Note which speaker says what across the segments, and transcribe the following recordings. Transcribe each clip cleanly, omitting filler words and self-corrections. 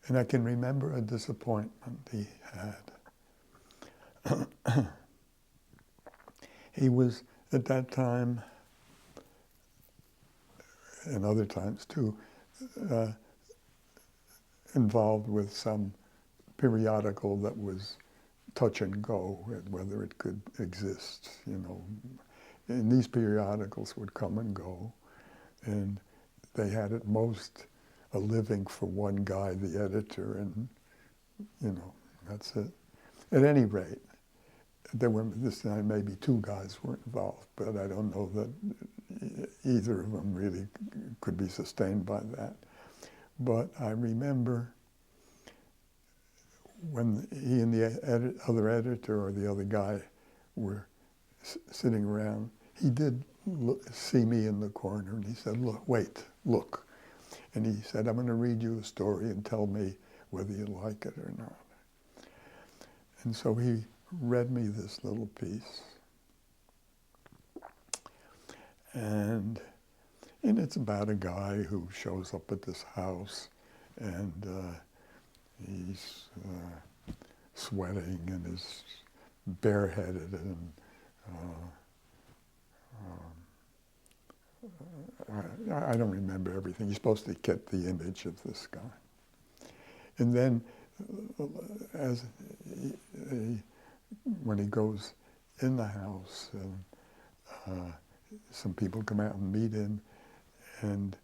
Speaker 1: And I can remember a disappointment he had. He was, at that time, and other times too, involved with some periodical that was touch and go, whether it could exist, you know. And these periodicals would come and go, and they had at most a living for one guy, the editor, and, you know, that's it. At any rate, there were, this time maybe two guys were involved, but I don't know that either of them really could be sustained by that. But I remember when he and the other editor or the other guy were sitting around, he did see me in the corner, and he said, "Look, wait, look." And he said, "I'm going to read you a story and tell me whether you like it or not." And so he read me this little piece. And it's about a guy who shows up at this house, and he's sweating and is bareheaded, and I don't remember everything. You're supposed to get the image of this guy. And then when he goes in the house, and some people come out and meet him, and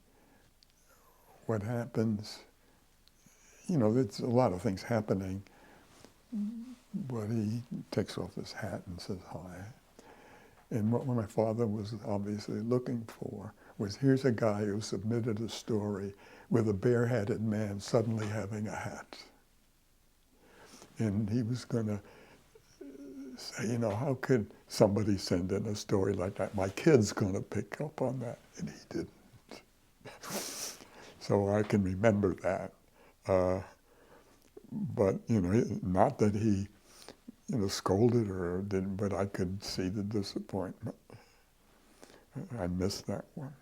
Speaker 1: what happens, you know, there's a lot of things happening, but he takes off his hat and says hi. And what my father was obviously looking for was, here's a guy who submitted a story with a bareheaded man suddenly having a hat. And he was going to say, you know, how could somebody send in a story like that? My kid's going to pick up on that. And he didn't. So I can remember that. But, you know, not that he, you know, scolded or didn't, but I could see the disappointment. I missed that one.